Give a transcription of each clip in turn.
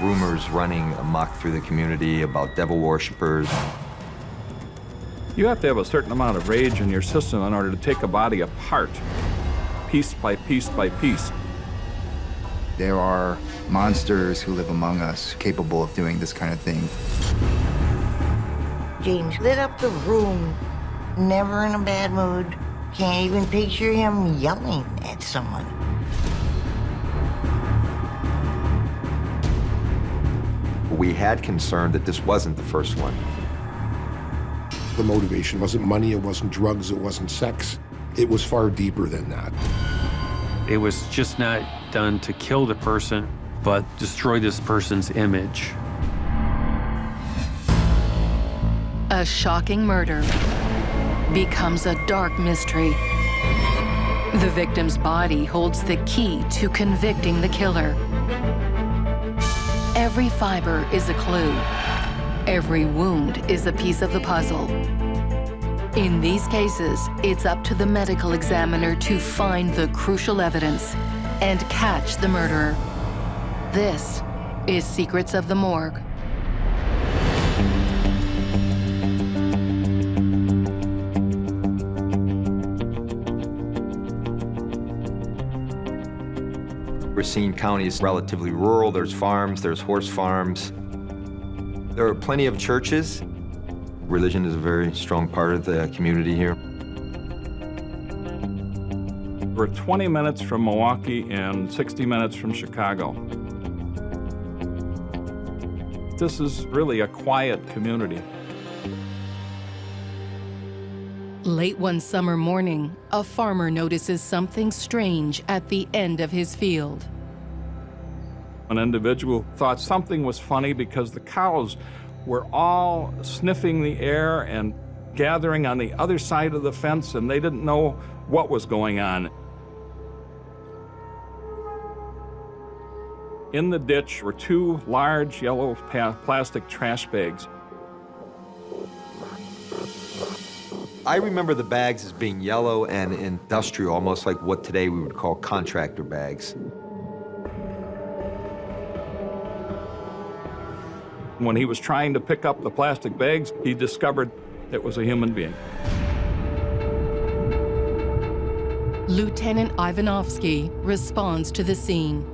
rumors running amok through the community about devil worshippers. You have to have a certain amount of rage in your system in order to take a body apart, piece by piece by piece. There are monsters who live among us capable of doing this kind of thing. James lit up the room, never in a bad mood. Can't even picture him yelling at someone. We had concern that this wasn't the first one. The motivation wasn't money, it wasn't drugs, it wasn't sex. It was far deeper than that. It was just not done to kill the person, but destroy this person's image. A shocking murder becomes a dark mystery. The victim's body holds the key to convicting the killer. Every fiber is a clue. Every wound is a piece of the puzzle. In these cases, it's up to the medical examiner to find the crucial evidence and catch the murderer. This is Secrets of the Morgue. Racine County is relatively rural. There's farms, there's horse farms. There are plenty of churches. Religion is a very strong part of the community here. We're 20 minutes from Milwaukee and 60 minutes from Chicago. This is really a quiet community. Late one summer morning, a farmer notices something strange at the end of his field. An individual thought something was funny because the cows were all sniffing the air and gathering on the other side of the fence, and they didn't know what was going on. In the ditch were two large yellow plastic trash bags. I remember the bags as being yellow and industrial, almost like what today we would call contractor bags. When he was trying to pick up the plastic bags, he discovered it was a human being. Lieutenant Ivanovsky responds to the scene.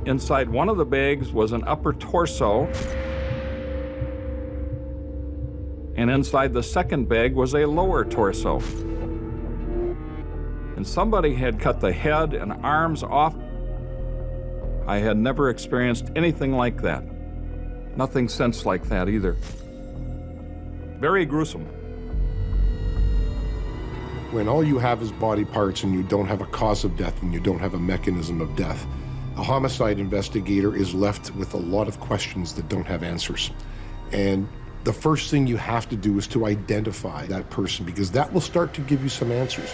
Inside one of the bags was an upper torso, and inside the second bag was a lower torso. And somebody had cut the head and arms off. I had never experienced anything like that. Nothing since like that either. Very gruesome. When all you have is body parts and you don't have a cause of death and you don't have a mechanism of death, a homicide investigator is left with a lot of questions that don't have answers. And the first thing you have to do is to identify that person, because that will start to give you some answers.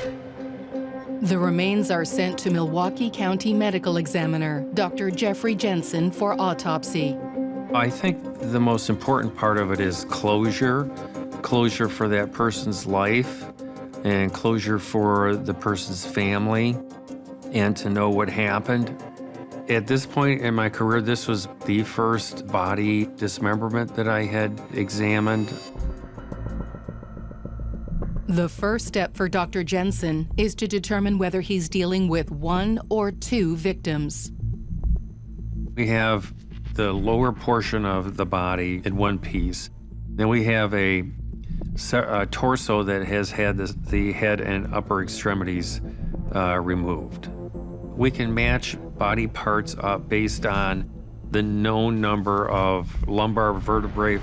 The remains are sent to Milwaukee County Medical Examiner, Dr. Jeffrey Jensen, for autopsy. I think the most important part of it is closure. Closure for that person's life and closure for the person's family, and to know what happened. At this point in my career, this was the first body dismemberment that I had examined. The first step for Dr. Jensen is to determine whether he's dealing with one or two victims. We have the lower portion of the body in one piece. Then we have a torso that has had the head and upper extremities removed. We can match body parts up based on the known number of lumbar vertebrae.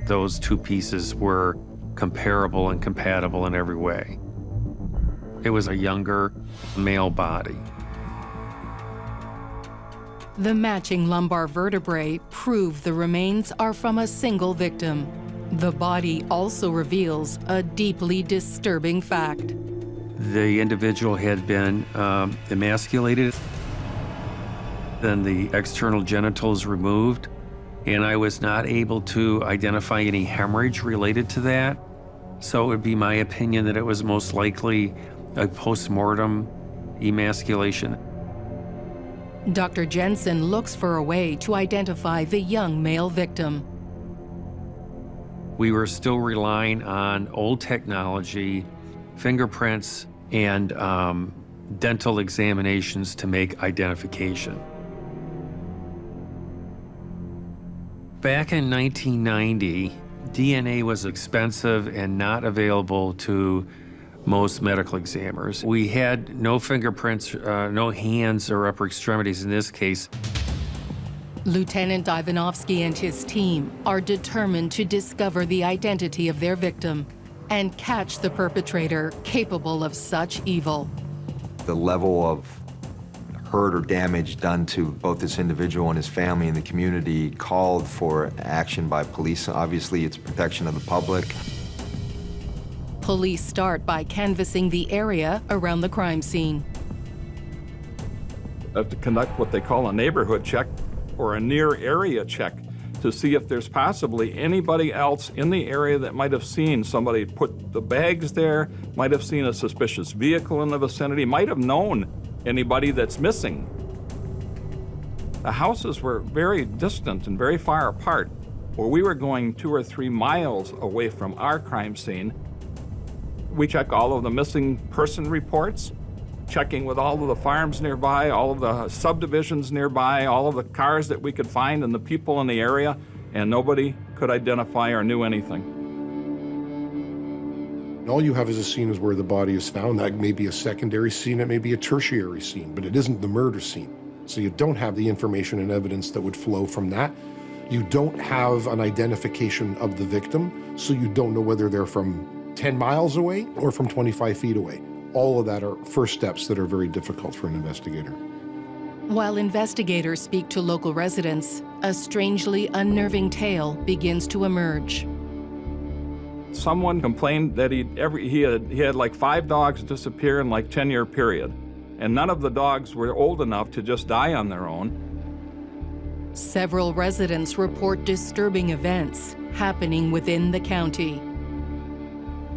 Those two pieces were comparable and compatible in every way. It was a younger male body. The matching lumbar vertebrae prove the remains are from a single victim. The body also reveals a deeply disturbing fact. The individual had been emasculated, then the external genitals removed, and I was not able to identify any hemorrhage related to that. So it would be my opinion that it was most likely a post-mortem emasculation. Dr. Jensen looks for a way to identify the young male victim. We were still relying on old technology, fingerprints, and dental examinations to make identification. Back in 1990, DNA was expensive and not available to most medical examiners. We had no fingerprints, no hands or upper extremities in this case. Lieutenant Ivanovsky and his team are determined to discover the identity of their victim and catch the perpetrator capable of such evil. The level of hurt or damage done to both this individual and his family and the community called for action by police. Obviously, it's protection of the public. Police start by canvassing the area around the crime scene. They have to conduct what they call a neighborhood check or a near area check to see if there's possibly anybody else in the area that might have seen somebody put the bags there, might have seen a suspicious vehicle in the vicinity, might have known anybody that's missing. The houses were very distant and very far apart, where we were going 2 or 3 miles away from our crime scene. We check all of the missing person reports, checking with all of the farms nearby, all of the subdivisions nearby, all of the cars that we could find and the people in the area, and nobody could identify or knew anything. All you have is a scene is where the body is found. That may be a secondary scene, it may be a tertiary scene, but it isn't the murder scene. So you don't have the information and evidence that would flow from that. You don't have an identification of the victim, so you don't know whether they're from 10 miles away or from 25 feet away. All of that are first steps that are very difficult for an investigator. While investigators speak to local residents, a strangely unnerving tale begins to emerge. Someone complained that he had like 5 dogs disappear in like 10-year period, and none of the dogs were old enough to just die on their own. Several residents report disturbing events happening within the county.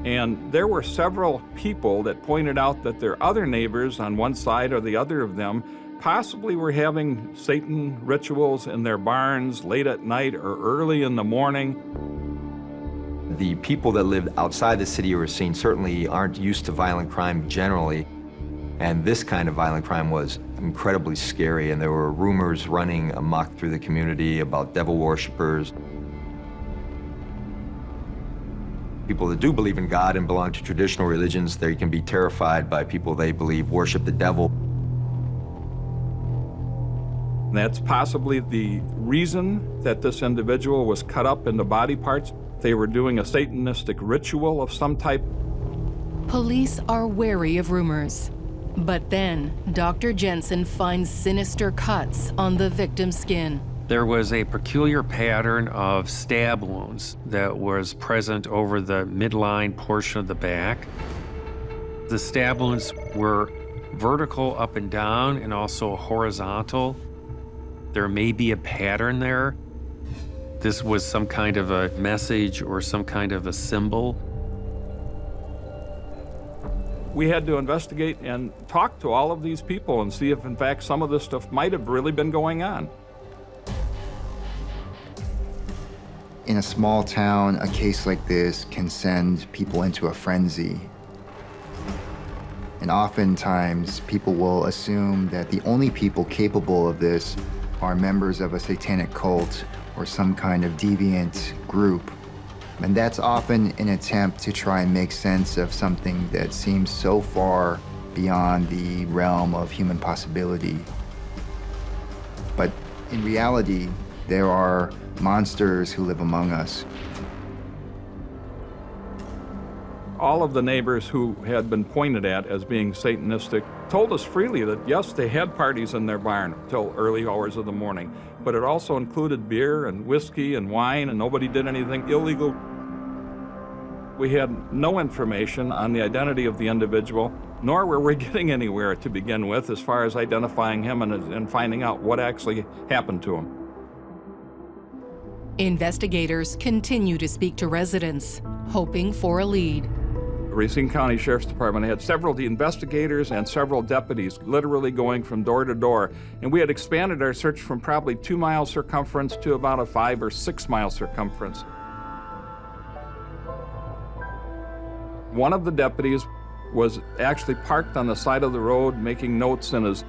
And there were several people that pointed out that their other neighbors on one side or the other of them possibly were having Satan rituals in their barns late at night or early in the morning. The people that lived outside the city or scene certainly aren't used to violent crime generally, and this kind of violent crime was incredibly scary, and there were rumors running amok through the community about devil worshippers. People that do believe in God and belong to traditional religions, they can be terrified by people they believe worship the devil. That's possibly the reason that this individual was cut up into body parts. They were doing a Satanistic ritual of some type. Police are wary of rumors. But then, Dr. Jensen finds sinister cuts on the victim's skin. There was a peculiar pattern of stab wounds that was present over the midline portion of the back. The stab wounds were vertical up and down and also horizontal. There may be a pattern there. This was some kind of a message or some kind of a symbol. We had to investigate and talk to all of these people and see if, in fact, some of this stuff might have really been going on. In a small town, a case like this can send people into a frenzy. And oftentimes, people will assume that the only people capable of this are members of a satanic cult or some kind of deviant group. And that's often an attempt to try and make sense of something that seems so far beyond the realm of human possibility. But in reality, there are monsters who live among us. All of the neighbors who had been pointed at as being Satanistic told us freely that, yes, they had parties in their barn till early hours of the morning, but it also included beer and whiskey and wine, and nobody did anything illegal. We had no information on the identity of the individual, nor were we getting anywhere to begin with as far as identifying him and finding out what actually happened to him. Investigators continue to speak to residents, hoping for a lead. Racine County Sheriff's Department had several investigators and several deputies literally going from door to door. And we had expanded our search from probably 2-mile circumference to about a 5 or 6 mile circumference. One of the deputies was actually parked on the side of the road making notes in his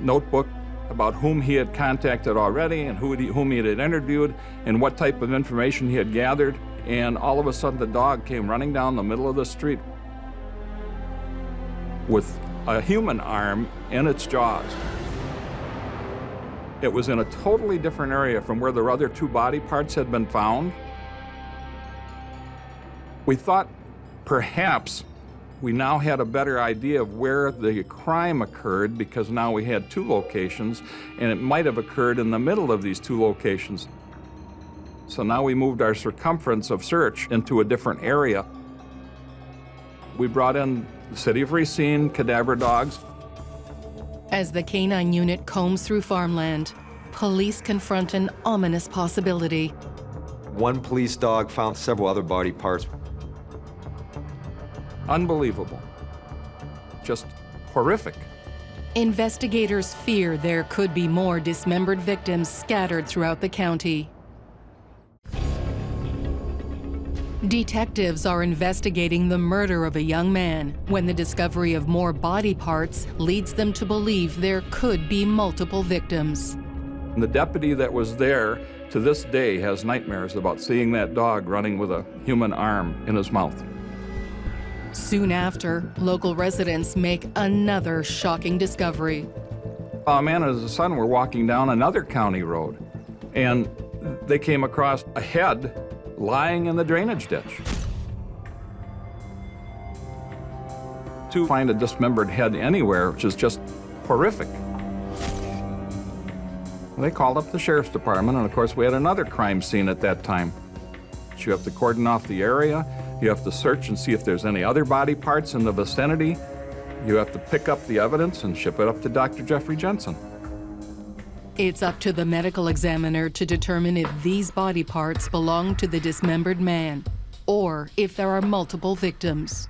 notebook about whom he had contacted already and whom he had interviewed and what type of information he had gathered. And all of a sudden the dog came running down the middle of the street with a human arm in its jaws. It was in a totally different area from where the other 2 body parts had been found. We thought perhaps we now had a better idea of where the crime occurred because now we had 2 locations and it might have occurred in the middle of these 2 locations. So now we moved our circumference of search into a different area. We brought in the City of Racine cadaver dogs. As the canine unit combs through farmland, police confront an ominous possibility. One police dog found several other body parts. Unbelievable. Just horrific. Investigators fear there could be more dismembered victims scattered throughout the county. Detectives are investigating the murder of a young man when the discovery of more body parts leads them to believe there could be multiple victims. The deputy that was there to this day has nightmares about seeing that dog running with a human arm in his mouth. Soon after, local residents make another shocking discovery. A man and his son were walking down another county road, and they came across a head lying in the drainage ditch. To find a dismembered head anywhere, which is just horrific. They called up the Sheriff's Department, and of course we had another crime scene at that time. You have to cordon off the area, you have to search and see if there's any other body parts in the vicinity. You have to pick up the evidence and ship it up to Dr. Jeffrey Jensen. It's up to the medical examiner to determine if these body parts belong to the dismembered man, or if there are multiple victims.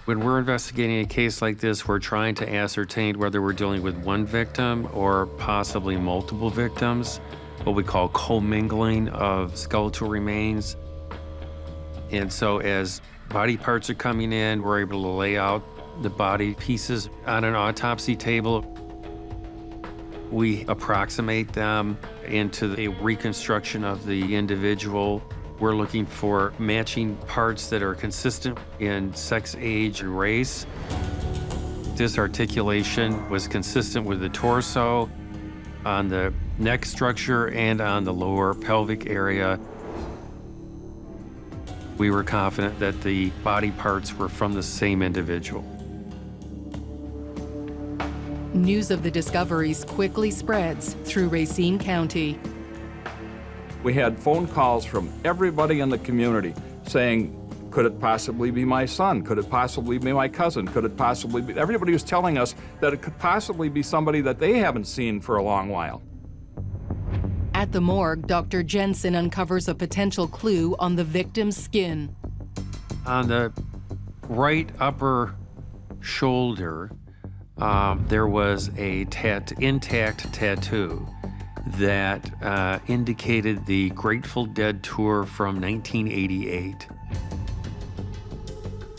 When we're investigating a case like this, we're trying to ascertain whether we're dealing with one victim or possibly multiple victims, what we call commingling of skeletal remains. And so as body parts are coming in, we're able to lay out the body pieces on an autopsy table. We approximate them into a reconstruction of the individual. We're looking for matching parts that are consistent in sex, age, and race. This articulation was consistent with the torso, on the neck structure, and on the lower pelvic area. We were confident that the body parts were from the same individual. News of the discoveries quickly spreads through Racine County. We had phone calls from everybody in the community saying, could it possibly be my son? Could it possibly be my cousin? Could it possibly be? Everybody was telling us that it could possibly be somebody that they haven't seen for a long while. At the morgue, Dr. Jensen uncovers a potential clue on the victim's skin. On the right upper shoulder, there was a intact tattoo that indicated the Grateful Dead tour from 1988.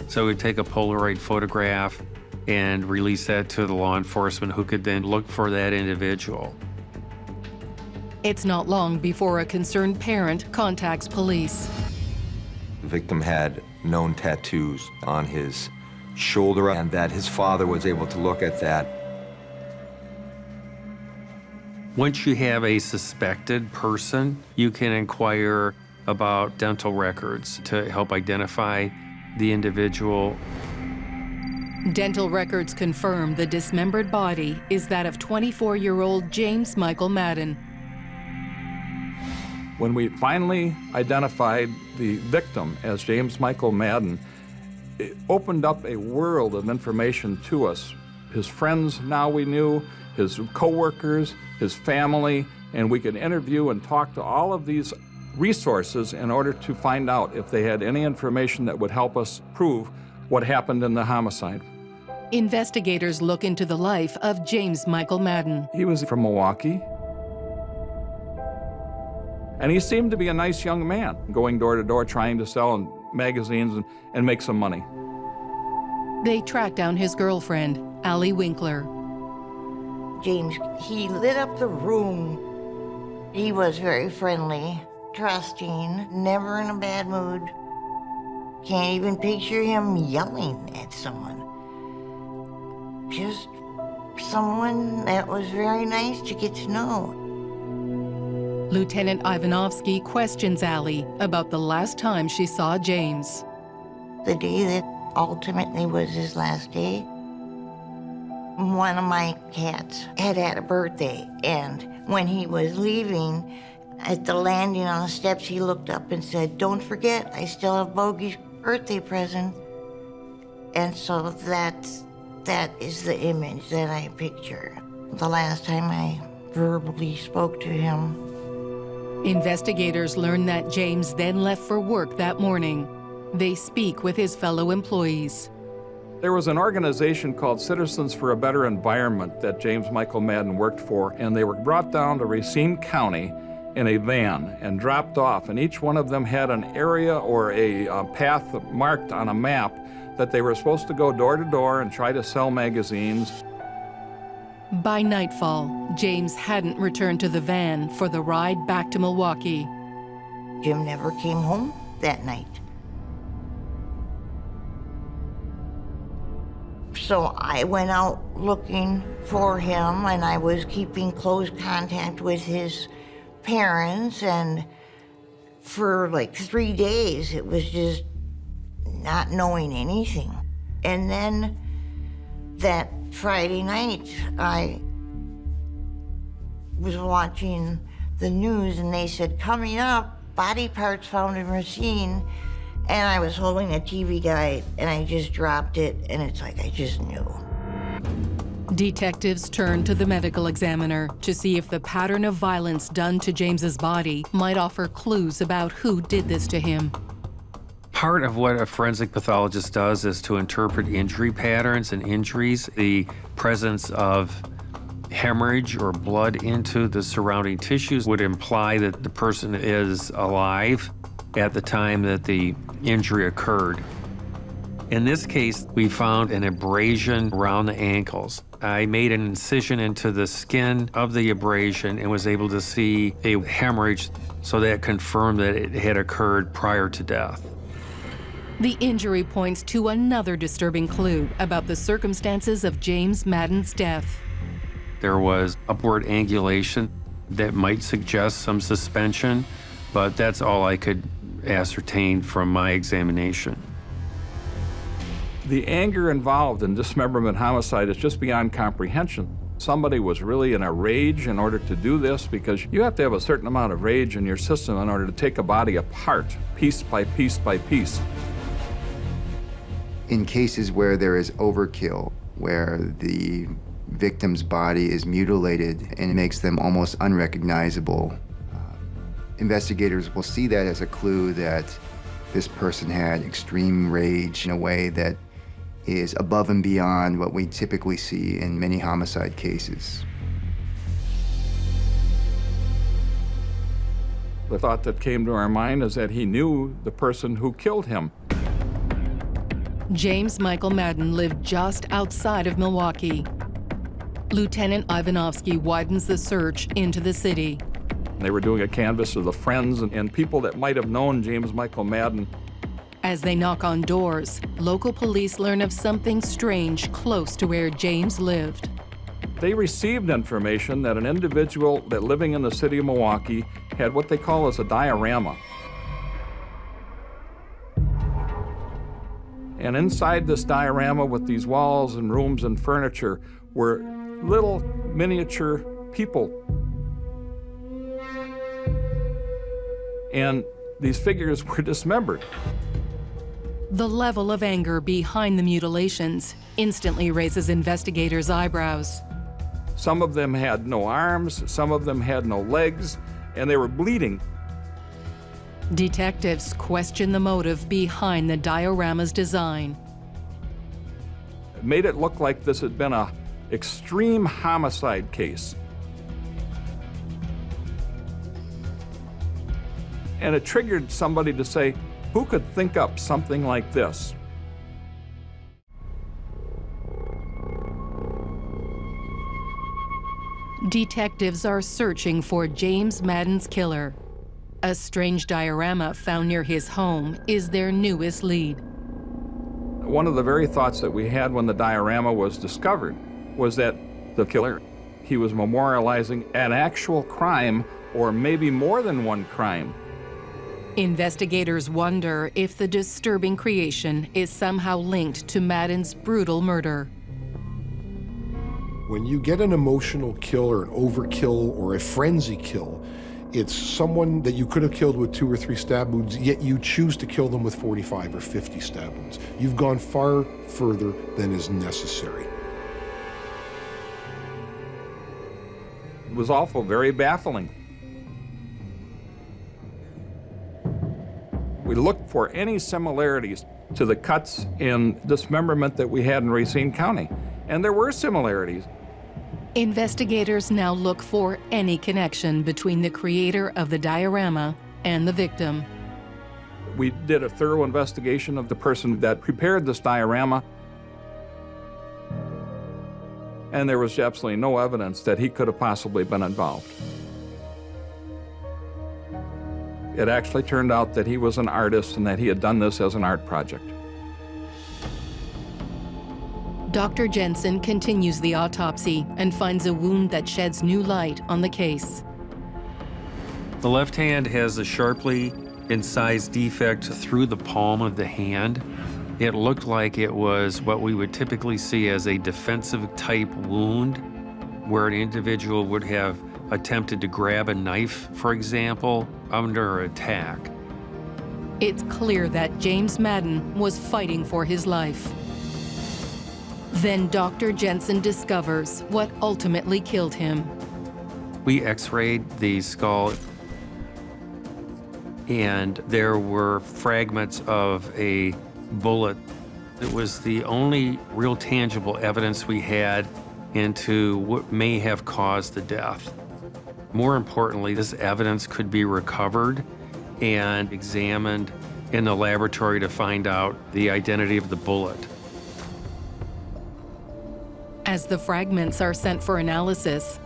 So we'd take a Polaroid photograph and release that to the law enforcement, who could then look for that individual. It's not long before a concerned parent contacts police. The victim had known tattoos on his shoulder, and that his father was able to look at that. Once you have a suspected person, you can inquire about dental records to help identify the individual. Dental records confirm the dismembered body is that of 24-year-old James Michael Madden. When we finally identified the victim as James Michael Madden, it opened up a world of information to us. His friends now we knew, his coworkers, his family, and we could interview and talk to all of these resources in order to find out if they had any information that would help us prove what happened in the homicide. Investigators look into the life of James Michael Madden. He was from Milwaukee, and he seemed to be a nice young man, going door to door trying to sell magazines and make some money. They track down his girlfriend, Allie Winkler. James, he lit up the room. He was very friendly, trusting, never in a bad mood. Can't even picture him yelling at someone. Just someone that was very nice to get to know. Lieutenant Ivanovsky questions Allie about the last time she saw James. The day that ultimately was his last day, one of my cats had a birthday, and when he was leaving, at the landing on the steps, he looked up and said, "Don't forget, I still have Bogey's birthday present." And so that is the image that I picture. The last time I verbally spoke to him. Investigators learn that James then left for work that morning. They speak with his fellow employees. There was an organization called Citizens for a Better Environment that James Michael Madden worked for, and they were brought down to Racine County in a van and dropped off, and each one of them had an area or a path marked on a map that they were supposed to go door to door and try to sell magazines. By nightfall, James hadn't returned to the van for the ride back to Milwaukee. Jim never came home that night. So I went out looking for him, and I was keeping close contact with his parents, and for like 3 days, it was just not knowing anything. And then that Friday night, I was watching the news, and they said, "Coming up, body parts found in Racine." And I was holding a TV guide, and I just dropped it, and it's like I just knew. Detectives turned to the medical examiner to see if the pattern of violence done to James's body might offer clues about who did this to him. Part of what a forensic pathologist does is to interpret injury patterns and injuries. The presence of hemorrhage or blood into the surrounding tissues would imply that the person is alive at the time that the injury occurred. In this case, we found an abrasion around the ankles. I made an incision into the skin of the abrasion and was able to see a hemorrhage, so that confirmed that it had occurred prior to death. The injury points to another disturbing clue about the circumstances of James Madden's death. There was upward angulation that might suggest some suspension, but that's all I could ascertain from my examination. The anger involved in dismemberment homicide is just beyond comprehension. Somebody was really in a rage in order to do this, because you have to have a certain amount of rage in your system in order to take a body apart, piece by piece by piece. In cases where there is overkill, where the victim's body is mutilated and it makes them almost unrecognizable, investigators will see that as a clue that this person had extreme rage in a way that is above and beyond what we typically see in many homicide cases. The thought that came to our mind is that he knew the person who killed him. James Michael Madden lived just outside of Milwaukee. Lieutenant Ivanovsky widens the search into the city. They were doing a canvass of the friends and people that might have known James Michael Madden. As they knock on doors, local police learn of something strange close to where James lived. They received information that an individual that living in the city of Milwaukee had what they call as a diorama. And inside this diorama, with these walls and rooms and furniture, were little miniature people. And these figures were dismembered. The level of anger behind the mutilations instantly raises investigators' eyebrows. Some of them had no arms, some of them had no legs, and they were bleeding. Detectives question the motive behind the diorama's design. made it look like this had been a extreme homicide case. And it triggered somebody to say, who could think up something like this? Detectives are searching for James Madden's killer. A strange diorama found near his home is their newest lead. One of the very thoughts that we had when the diorama was discovered was that the killer, he was memorializing an actual crime or maybe more than one crime. Investigators wonder if the disturbing creation is somehow linked to Madden's brutal murder. When you get an emotional kill or an overkill or a frenzy kill, it's someone that you could have killed with 2 or 3 stab wounds, yet you choose to kill them with 45 or 50 stab wounds. You've gone far further than is necessary. It was awful, very baffling. We looked for any similarities to the cuts in dismemberment that we had in Racine County, and there were similarities. Investigators now look for any connection between the creator of the diorama and the victim. We did a thorough investigation of the person that prepared this diorama, and there was absolutely no evidence that he could have possibly been involved. It actually turned out that he was an artist and that he had done this as an art project. Dr. Jensen continues the autopsy and finds a wound that sheds new light on the case. The left hand has a sharply incised defect through the palm of the hand. It looked like it was what we would typically see as a defensive type wound, where an individual would have attempted to grab a knife, for example, under attack. It's clear that James Madden was fighting for his life. Then Dr. Jensen discovers what ultimately killed him. We x-rayed the skull, and there were fragments of a bullet. It was the only real tangible evidence we had into what may have caused the death. More importantly, this evidence could be recovered and examined in the laboratory to find out the identity of the bullet. As the fragments are sent for analysis,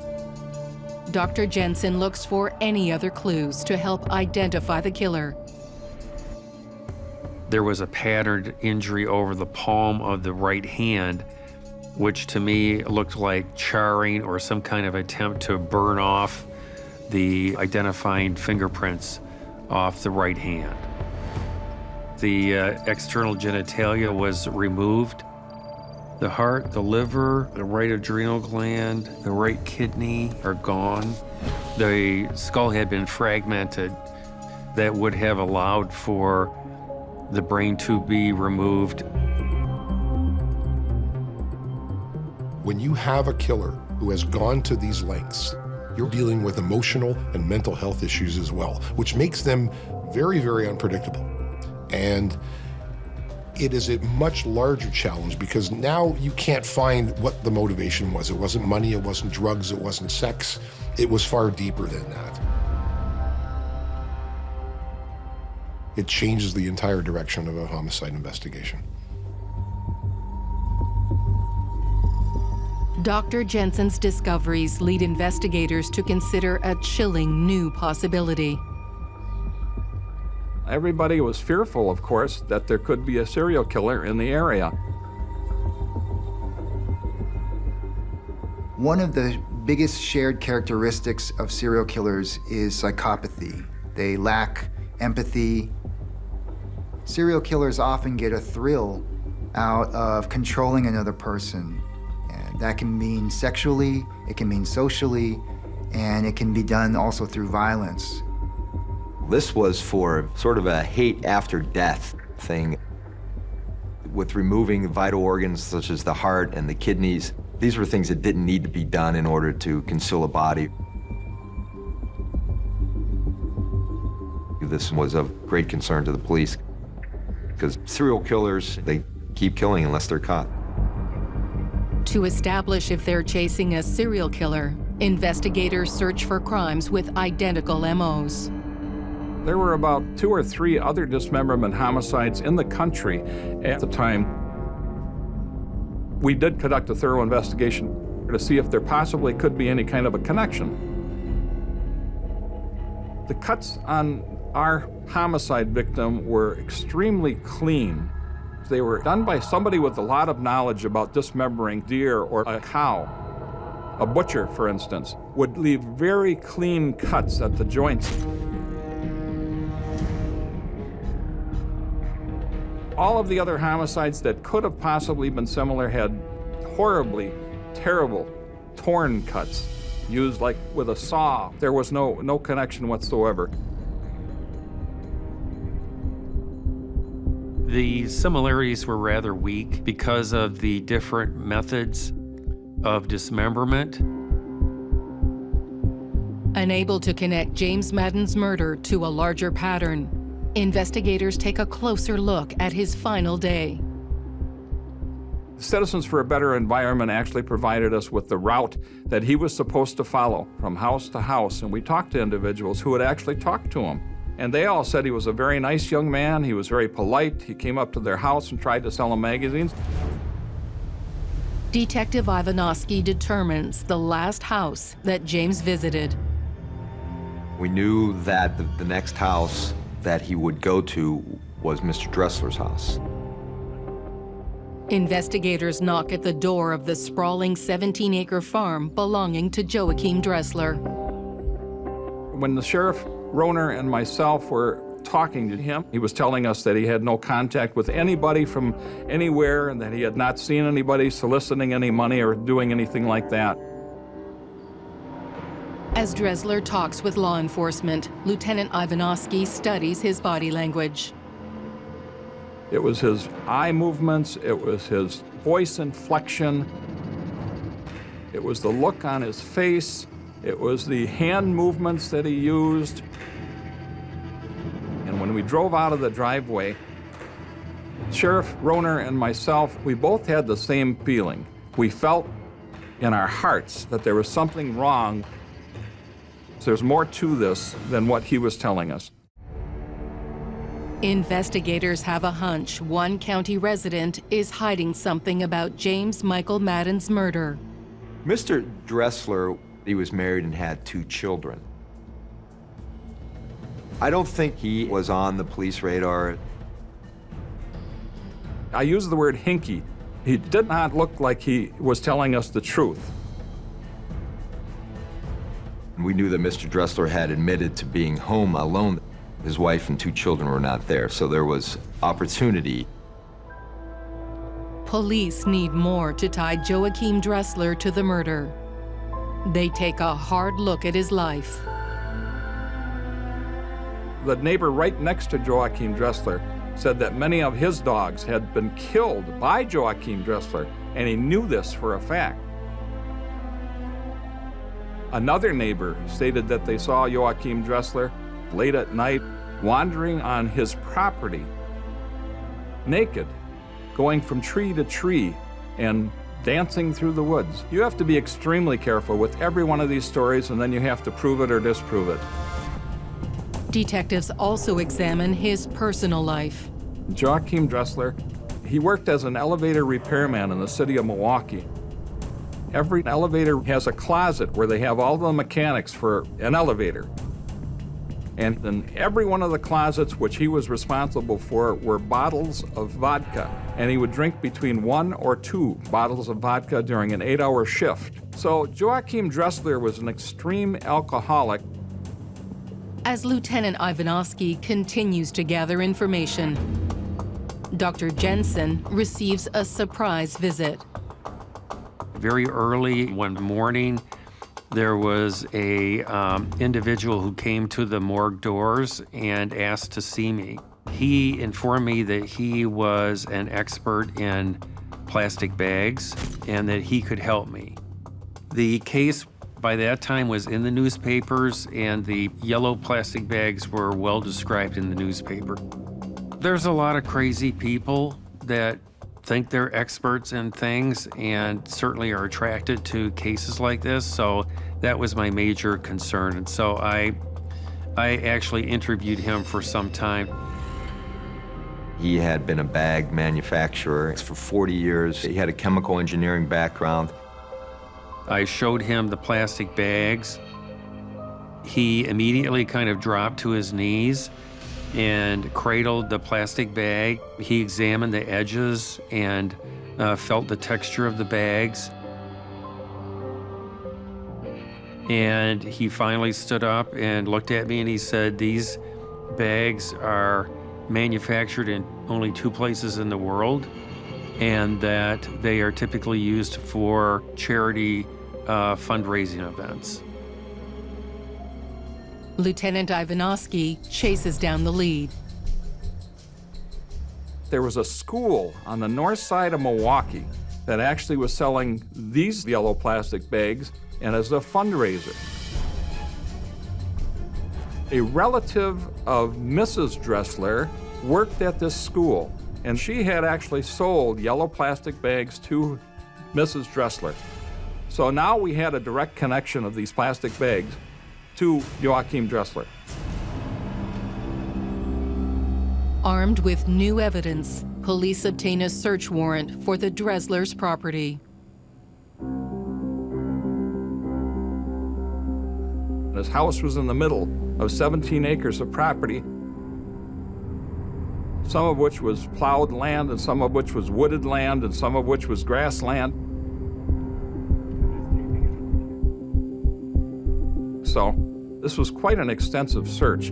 Dr. Jensen looks for any other clues to help identify the killer. There was a patterned injury over the palm of the right hand, which to me looked like charring or some kind of attempt to burn off the identifying fingerprints off the right hand. The external genitalia was removed. The heart, the liver, the right adrenal gland, the right kidney are gone. The skull had been fragmented. That would have allowed for the brain to be removed. When you have a killer who has gone to these lengths, you're dealing with emotional and mental health issues as well, which makes them very, very unpredictable. And it is a much larger challenge because now you can't find what the motivation was. It wasn't money, it wasn't drugs, it wasn't sex. It was far deeper than that. It changes the entire direction of a homicide investigation. Dr. Jensen's discoveries lead investigators to consider a chilling new possibility. Everybody was fearful, of course, that there could be a serial killer in the area. One of the biggest shared characteristics of serial killers is psychopathy. They lack empathy. Serial killers often get a thrill out of controlling another person. And that can mean sexually, it can mean socially, and it can be done also through violence. This was for sort of a hate after death thing. With removing vital organs such as the heart and the kidneys, these were things that didn't need to be done in order to conceal a body. This was of great concern to the police because serial killers, they keep killing unless they're caught. To establish if they're chasing a serial killer, investigators search for crimes with identical MOs. There were about 2 or 3 other dismemberment homicides in the country at the time. We did conduct a thorough investigation to see if there possibly could be any kind of a connection. The cuts on our homicide victim were extremely clean. They were done by somebody with a lot of knowledge about dismembering deer or a cow. A butcher, for instance, would leave very clean cuts at the joints. All of the other homicides that could have possibly been similar had horribly, terrible, torn cuts, used like with a saw. There was no connection whatsoever. The similarities were rather weak because of the different methods of dismemberment. Unable to connect James Madden's murder to a larger pattern, investigators take a closer look at his final day. Citizens for a Better Environment actually provided us with the route that he was supposed to follow from house to house, and we talked to individuals who had actually talked to him. And they all said he was a very nice young man, he was very polite, he came up to their house and tried to sell them magazines. Detective Ivanovsky determines the last house that James visited. We knew that the next house that he would go to was Mr. Dressler's house. Investigators knock at the door of the sprawling 17-acre farm belonging to Joachim Dressler. When the sheriff, Roner, and myself were talking to him, he was telling us that he had no contact with anybody from anywhere and that he had not seen anybody soliciting any money or doing anything like that. As Dressler talks with law enforcement, Lieutenant Ivanovsky studies his body language. It was his eye movements, it was his voice inflection, it was the look on his face, it was the hand movements that he used. And when we drove out of the driveway, Sheriff Roner and myself, we both had the same feeling. We felt in our hearts that there was something wrong. There's more to this than what he was telling us. Investigators have a hunch one county resident is hiding something about James Michael Madden's murder. Mr. Dressler, he was married and had 2 children. I don't think he was on the police radar. I use the word hinky. He did not look like he was telling us the truth. We knew that Mr. Dressler had admitted to being home alone. His wife and 2 children were not there, so there was opportunity. Police need more to tie Joachim Dressler to the murder. They take a hard look at his life. The neighbor right next to Joachim Dressler said that many of his dogs had been killed by Joachim Dressler, and he knew this for a fact. Another neighbor stated that they saw Joachim Dressler late at night wandering on his property, naked, going from tree to tree and dancing through the woods. You have to be extremely careful with every one of these stories, and then you have to prove it or disprove it. Detectives also examine his personal life. Joachim Dressler, he worked as an elevator repairman in the city of Milwaukee. Every elevator has a closet where they have all the mechanics for an elevator. And in every one of the closets which he was responsible for were bottles of vodka. And he would drink between 1 or 2 bottles of vodka during an 8-hour shift. So Joachim Dressler was an extreme alcoholic. As Lieutenant Ivanovsky continues to gather information, Dr. Jensen receives a surprise visit. Very early one morning, there was a individual who came to the morgue doors and asked to see me. He informed me that he was an expert in plastic bags and that he could help me. The case by that time was in the newspapers, and the yellow plastic bags were well described in the newspaper. There's a lot of crazy people that think they're experts in things and certainly are attracted to cases like this. So that was my major concern. And so I actually interviewed him for some time. He had been a bag manufacturer for 40 years. He had a chemical engineering background. I showed him the plastic bags. He immediately kind of dropped to his knees and cradled the plastic bag. He examined the edges and felt the texture of the bags. And he finally stood up and looked at me and he said, "These bags are manufactured in only 2 places in the world, and that they are typically used for charity fundraising events." Lieutenant Ivanovsky chases down the lead. There was a school on the north side of Milwaukee that actually was selling these yellow plastic bags and as a fundraiser. A relative of Mrs. Dressler worked at this school, and she had actually sold yellow plastic bags to Mrs. Dressler. So now we had a direct connection of these plastic bags to Joachim Dressler. Armed with new evidence, police obtain a search warrant for the Dresslers' property. His house was in the middle of 17 acres of property, some of which was plowed land, and some of which was wooded land, and some of which was grassland. So this was quite an extensive search.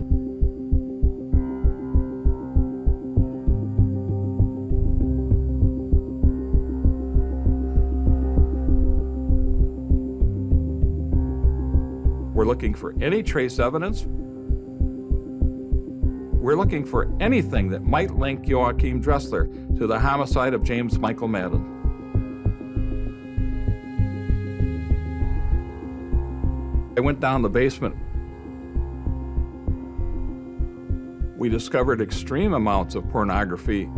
We're looking for any trace evidence. We're looking for anything that might link Joachim Dressler to the homicide of James Michael Madden. I went down the basement. We discovered extreme amounts of pornography.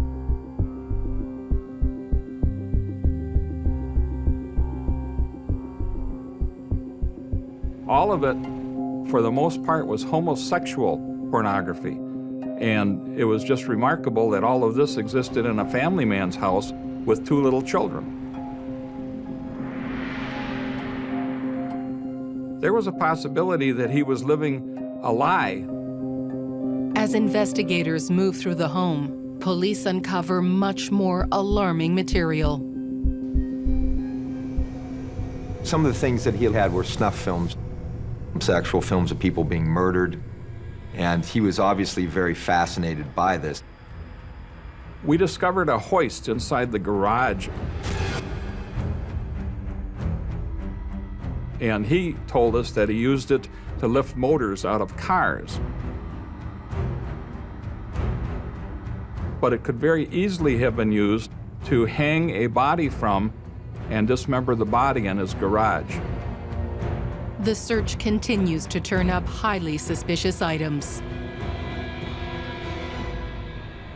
All of it, for the most part, was homosexual pornography. And it was just remarkable that all of this existed in a family man's house with 2 little children. There was a possibility that he was living a lie. As investigators move through the home, police uncover much more alarming material. Some of the things that he had were snuff films, sexual films of people being murdered, and he was obviously very fascinated by this. We discovered a hoist inside the garage. And he told us that he used it to lift motors out of cars. But it could very easily have been used to hang a body from and dismember the body in his garage. The search continues to turn up highly suspicious items.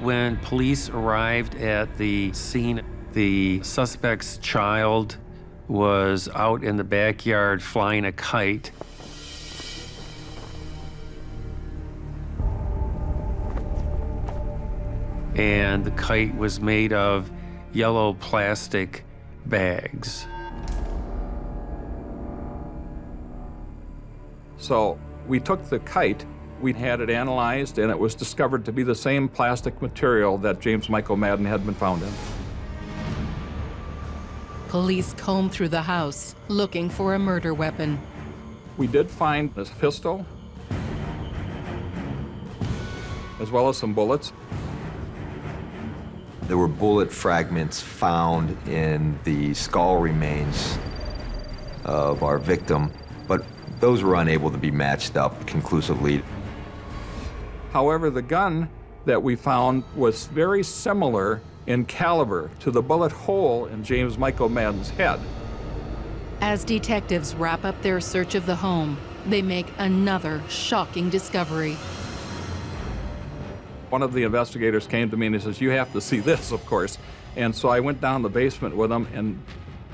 When police arrived at the scene, the suspect's child was out in the backyard flying a kite. And the kite was made of yellow plastic bags. So we took the kite, we had it analyzed, and it was discovered to be the same plastic material that James Michael Madden had been found in. Police comb through the house, looking for a murder weapon. We did find this pistol, as well as some bullets. There were bullet fragments found in the skull remains of our victim, but those were unable to be matched up conclusively. However, the gun that we found was very similar in caliber to the bullet hole in James Michael Madden's head. As detectives wrap up their search of the home, they make another shocking discovery. One of the investigators came to me and he says, "You have to see this," of course. And so I went down the basement with him, and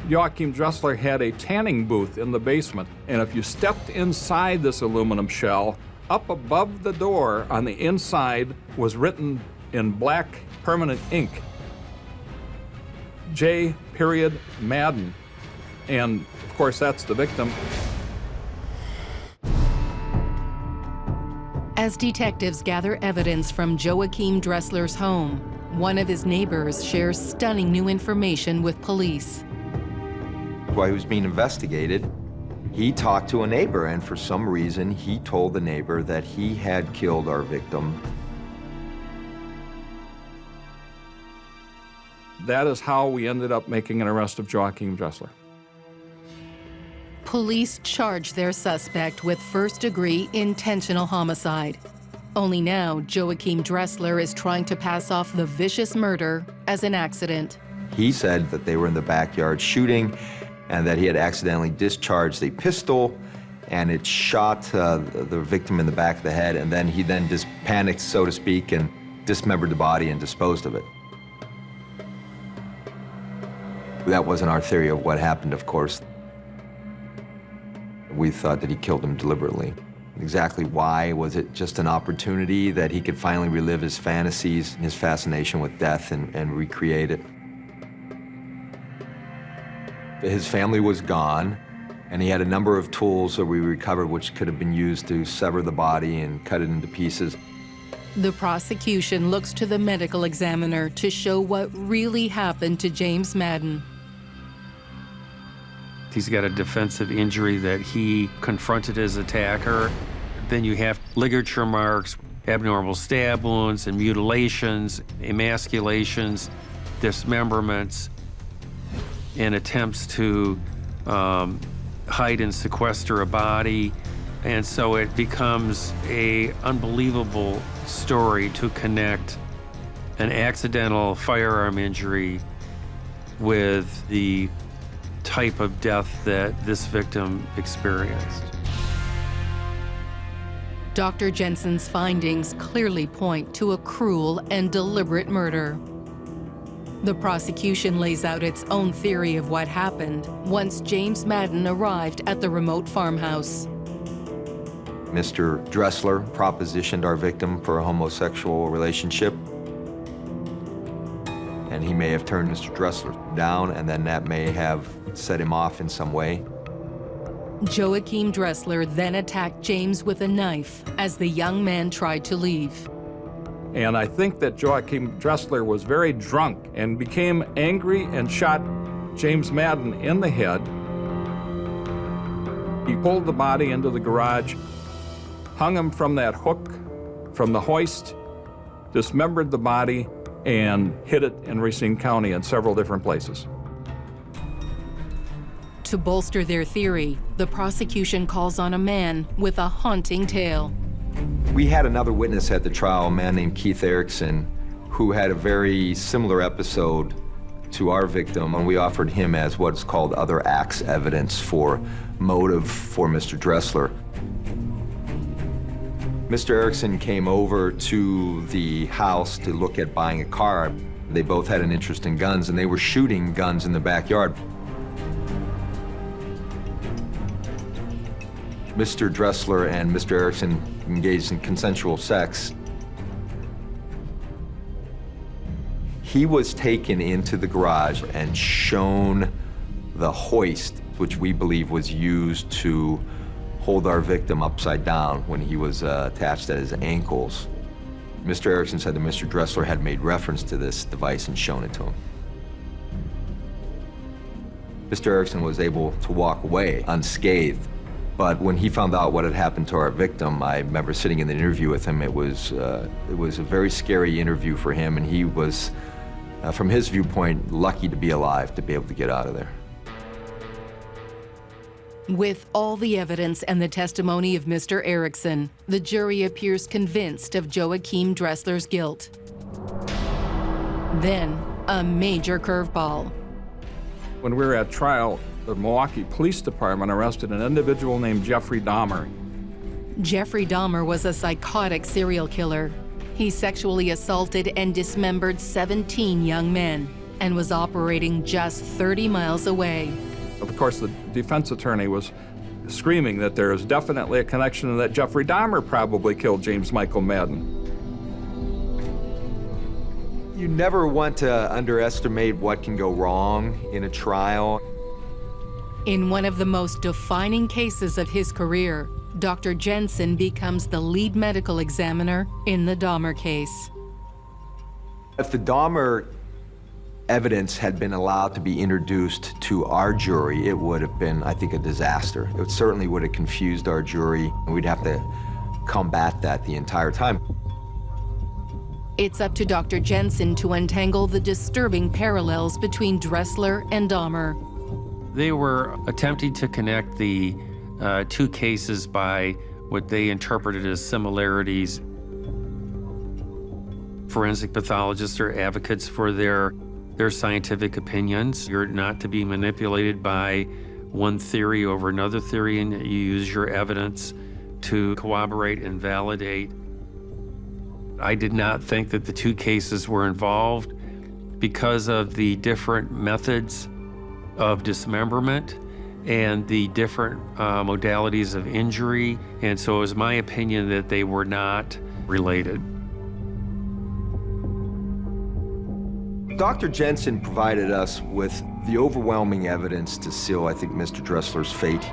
Joachim Dressler had a tanning booth in the basement. And if you stepped inside this aluminum shell, up above the door on the inside was written in black permanent ink, J. Madden. And of course, that's the victim. As detectives gather evidence from Joachim Dressler's home, one of his neighbors shares stunning new information with police. While he was being investigated, he talked to a neighbor, and for some reason, he told the neighbor that he had killed our victim. That is how we ended up making an arrest of Joachim Dressler. Police charge their suspect with first-degree intentional homicide. Only now, Joachim Dressler is trying to pass off the vicious murder as an accident. He said that they were in the backyard shooting and that he had accidentally discharged a pistol and it shot the victim in the back of the head, and then he just panicked, so to speak, and dismembered the body and disposed of it. That wasn't our theory of what happened, of course. We thought that he killed him deliberately. Exactly why? Was it just an opportunity that he could finally relive his fantasies, his fascination with death, and recreate it? His family was gone, and he had a number of tools that we recovered which could have been used to sever the body and cut it into pieces. The prosecution looks to the medical examiner to show what really happened to James Madden. He's got a defensive injury that he confronted his attacker. Then you have ligature marks, abnormal stab wounds and mutilations, emasculations, dismemberments, and attempts to hide and sequester a body. And so it becomes an unbelievable story to connect an accidental firearm injury with the type of death that this victim experienced. Dr. Jensen's findings clearly point to a cruel and deliberate murder. The prosecution lays out its own theory of what happened once James Madden arrived at the remote farmhouse. Mr. Dressler propositioned our victim for a homosexual relationship, and he may have turned Mr. Dressler down, and then that may have set him off in some way. Joachim Dressler then attacked James with a knife as the young man tried to leave. And I think that Joachim Dressler was very drunk and became angry and shot James Madden in the head. He pulled the body into the garage, hung him from that hook from the hoist, dismembered the body, and hid it in Racine County in several different places. To bolster their theory, the prosecution calls on a man with a haunting tale. We had another witness at the trial, a man named Keith Erickson, who had a very similar episode to our victim, and we offered him as what's called other acts evidence for motive for Mr. Dressler. Mr. Erickson came over to the house to look at buying a car. They both had an interest in guns, and they were shooting guns in the backyard. Mr. Dressler and Mr. Erickson engaged in consensual sex. He was taken into the garage and shown the hoist, which we believe was used to hold our victim upside down when he was attached at his ankles. Mr. Erickson said that Mr. Dressler had made reference to this device and shown it to him. Mr. Erickson was able to walk away unscathed, but when he found out what had happened to our victim, I remember sitting in the interview with him. It was a very scary interview for him, and he was, from his viewpoint, lucky to be alive, to be able to get out of there. With all the evidence and the testimony of Mr. Erickson, the jury appears convinced of Joachim Dressler's guilt. Then, a major curveball. When we were at trial, the Milwaukee Police Department arrested an individual named Jeffrey Dahmer. Jeffrey Dahmer was a psychotic serial killer. He sexually assaulted and dismembered 17 young men. and was operating just 30 miles away. Of course, the defense attorney was screaming that there is definitely a connection and that Jeffrey Dahmer probably killed James Michael Madden. You never want to underestimate what can go wrong in a trial. In one of the most defining cases of his career, Dr. Jensen becomes the lead medical examiner in the Dahmer case. If the Dahmer evidence had been allowed to be introduced to our jury, it would have been, I think, a disaster. It certainly would have confused our jury, and we'd have to combat that the entire time. It's up to Dr. Jensen to untangle the disturbing parallels between Dressler and Dahmer. They were attempting to connect the two cases by what they interpreted as similarities. Forensic pathologists are advocates for their scientific opinions. You're not to be manipulated by one theory over another theory, and you use your evidence to corroborate and validate. I did not think that the two cases were involved because of the different methods of dismemberment and the different modalities of injury, and so it was my opinion that they were not related. Dr. Jensen provided us with the overwhelming evidence to seal, I think, Mr. Dressler's fate.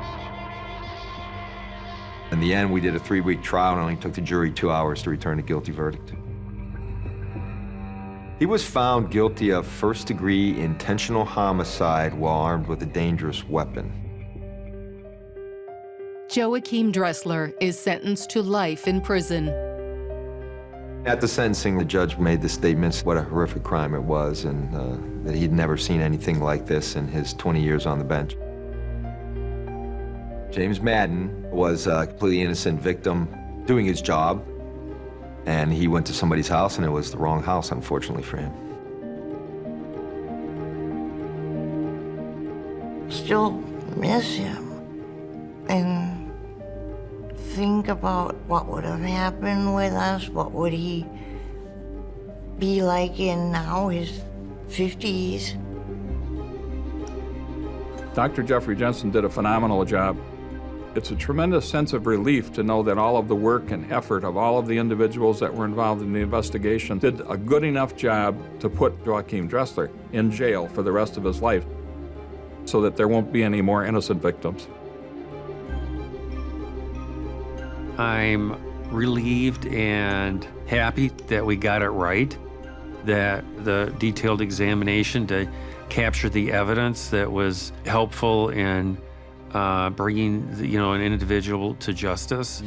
In the end, we did a 3-week trial and only took the jury 2 hours to return a guilty verdict. He was found guilty of first-degree intentional homicide while armed with a dangerous weapon. Joachim Dressler is sentenced to life in prison. At the sentencing, the judge made the statements what a horrific crime it was, and that he'd never seen anything like this in his 20 years on the bench. James Madden was a completely innocent victim doing his job, and he went to somebody's house, and it was the wrong house, unfortunately for him. Still miss him and think about what would have happened with us. What would he be like in now his 50s? Dr. Jeffrey Jensen did a phenomenal job. It's a tremendous sense of relief to know that all of the work and effort of all of the individuals that were involved in the investigation did a good enough job to put Joachim Dressler in jail for the rest of his life so that there won't be any more innocent victims. I'm relieved and happy that we got it right, that the detailed examination to capture the evidence that was helpful in bringing an individual to justice.